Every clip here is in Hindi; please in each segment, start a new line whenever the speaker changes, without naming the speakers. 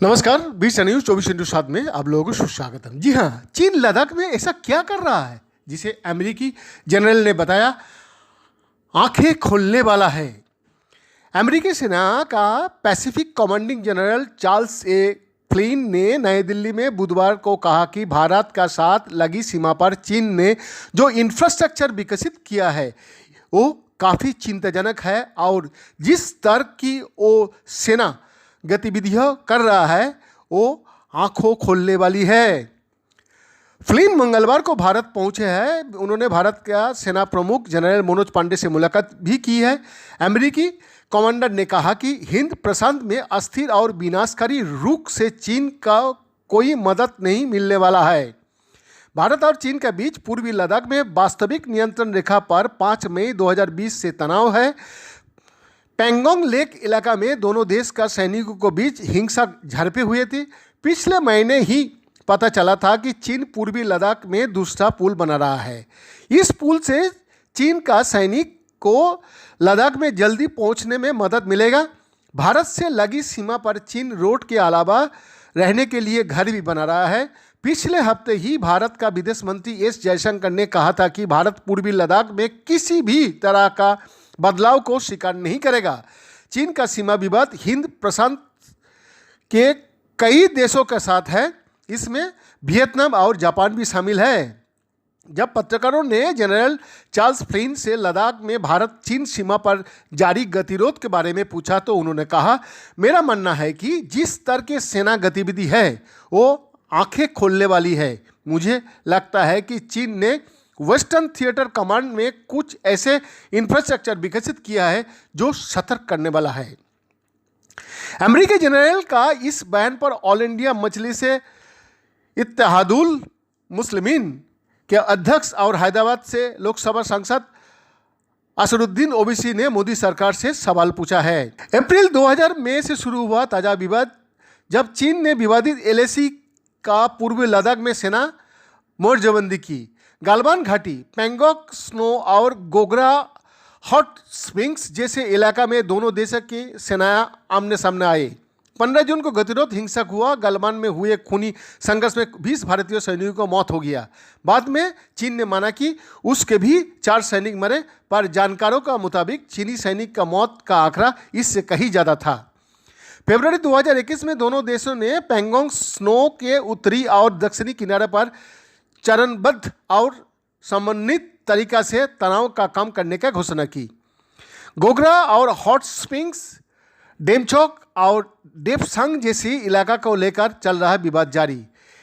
नमस्कार, बीच न्यूज 24/7 में आप लोगों को सुस्वागतम। जी हाँ, चीन लद्दाख में ऐसा क्या कर रहा है जिसे अमेरिकी जनरल ने बताया आंखें खोलने वाला है। अमेरिकी सेना का पैसिफिक कमांडिंग जनरल चार्ल्स ए फ्लिन ने नई दिल्ली में बुधवार को कहा कि भारत का साथ लगी सीमा पर चीन ने जो इंफ्रास्ट्रक्चर विकसित किया है वो काफ़ी चिंताजनक है और जिस स्तर की वो सेना गतिविधियां कर रहा है वो आंखों खोलने वाली है। फ्लिन मंगलवार को भारत पहुंचे हैं। उन्होंने भारत का सेना प्रमुख जनरल मनोज पांडे से मुलाकात भी की है। अमेरिकी कमांडर ने कहा कि हिंद प्रशांत में अस्थिर और विनाशकारी रुख से चीन का कोई मदद नहीं मिलने वाला है। भारत और चीन के बीच पूर्वी लद्दाख में वास्तविक नियंत्रण रेखा पर 5 मई 2020 से तनाव है। पैंगोंग लेक इलाका में दोनों देश का सैनिकों के बीच हिंसक झड़पें हुए थे। पिछले महीने ही पता चला था कि चीन पूर्वी लद्दाख में दूसरा पुल बना रहा है। इस पुल से चीन का सैनिक को लद्दाख में जल्दी पहुंचने में मदद मिलेगा। भारत से लगी सीमा पर चीन रोड के अलावा रहने के लिए घर भी बना रहा है। पिछले हफ्ते ही भारत का विदेश मंत्री एस जयशंकर ने कहा था कि भारत पूर्वी लद्दाख में किसी भी तरह का बदलाव को स्वीकार नहीं करेगा। चीन का सीमा विवाद हिंद प्रशांत के कई देशों के साथ है, इसमें वियतनाम और जापान भी शामिल है। जब पत्रकारों ने जनरल चार्ल्स फ्लिन से लद्दाख में भारत चीन सीमा पर जारी गतिरोध के बारे में पूछा तो उन्होंने कहा, मेरा मानना है कि जिस स्तर की सेना गतिविधि है वो आंखें खोलने वाली है। मुझे लगता है कि चीन ने वेस्टर्न थिएटर कमांड में कुछ ऐसे इंफ्रास्ट्रक्चर विकसित किया है जो सतर्क करने वाला है। अमेरिकी जनरल का इस बयान पर ऑल इंडिया मजलिस इत्तेहादुल मुस्लिमीन के अध्यक्ष और हैदराबाद से लोकसभा सांसद असरुद्दीन ओवैसी ने मोदी सरकार से सवाल पूछा है। अप्रैल 2000 में से शुरू हुआ ताज़ा विवाद जब चीन ने विवादित एलएसी का पूर्वी लद्दाख में सेना मोर्चबंदी की। गालवान घाटी, पैंगोंग स्नो और गोगरा हॉट स्प्रिंग्स जैसे इलाका में दोनों देशों की सेनाएं आमने सामने आए। 15 जून को गतिरोध हिंसक हुआ। गालवान में हुए खूनी संघर्ष में 20 भारतीय सैनिकों को मौत हो गया। बाद में चीन ने माना कि उसके भी 4 सैनिक मरे, पर जानकारों का मुताबिक चीनी सैनिक का मौत का आंकड़ा इससे कहीं ज़्यादा था। फरवरी 2021 में दोनों देशों ने पैंगोंग स्नो के उत्तरी और दक्षिणी किनारे पर चरणबद्ध और समन्वित तरीका से तनाव का कम करने का घोषणा की। गोगरा और हॉट स्प्रिंग्स, डेमचोक और डेपसांग जैसी इलाका को लेकर चल रहा विवाद जारी।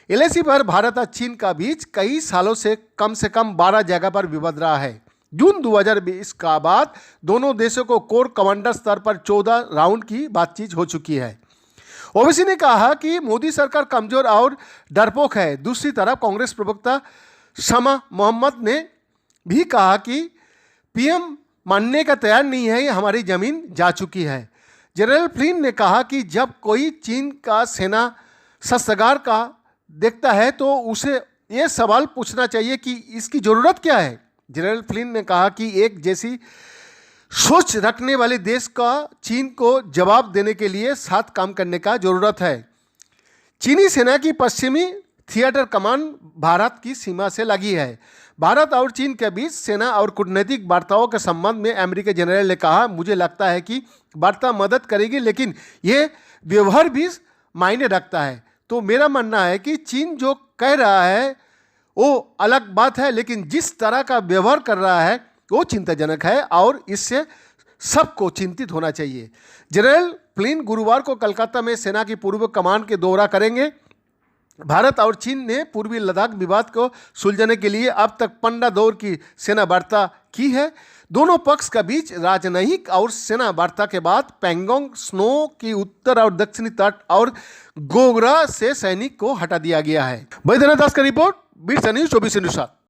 एलएसी पर भारत और चीन का बीच कई सालों से कम 12 जगह पर विवाद रहा है। जून 2020 का बाद दोनों देशों को कोर कमांडर स्तर पर 14 राउंड की बातचीत हो चुकी है। ओवैसी ने कहा कि मोदी सरकार कमजोर और डरपोक है। दूसरी तरफ कांग्रेस प्रवक्ता शमा मोहम्मद ने भी कहा कि पीएम मानने का तैयार नहीं है, ये हमारी जमीन जा चुकी है। जनरल फ्लिन ने कहा कि जब कोई चीन का सेना शस्त्रागार का देखता है तो उसे ये सवाल पूछना चाहिए कि इसकी ज़रूरत क्या है। जनरल फ्लिन ने कहा कि एक जैसी सोच रखने वाले देश का चीन को जवाब देने के लिए साथ काम करने का जरूरत है। चीनी सेना की पश्चिमी थिएटर कमान भारत की सीमा से लगी है। भारत और चीन के बीच सेना और कूटनीतिक वार्ताओं के संबंध में अमेरिकी जनरल ने कहा, मुझे लगता है कि वार्ता मदद करेगी लेकिन ये व्यवहार भी मायने रखता है। तो मेरा मानना है कि चीन जो कह रहा है वो अलग बात है, लेकिन जिस तरह का व्यवहार कर रहा है वो चिंताजनक है और इससे सबको चिंतित होना चाहिए। जनरल फ्लिन गुरुवार को कोलकाता में सेना की पूर्व कमान के दौरा करेंगे। भारत और चीन ने पूर्वी लद्दाख विवाद को सुलझाने के लिए अब तक 15 दौर की सेना वार्ता की है। दोनों पक्ष के बीच राजनयिक और सेना वार्ता के बाद पैंगोंग स्नो की उत्तर और दक्षिणी तट और गोगरा से सैनिक को हटा दिया गया है। बैद्यनाथ दास का रिपोर्ट, बीट न्यूज 24/7।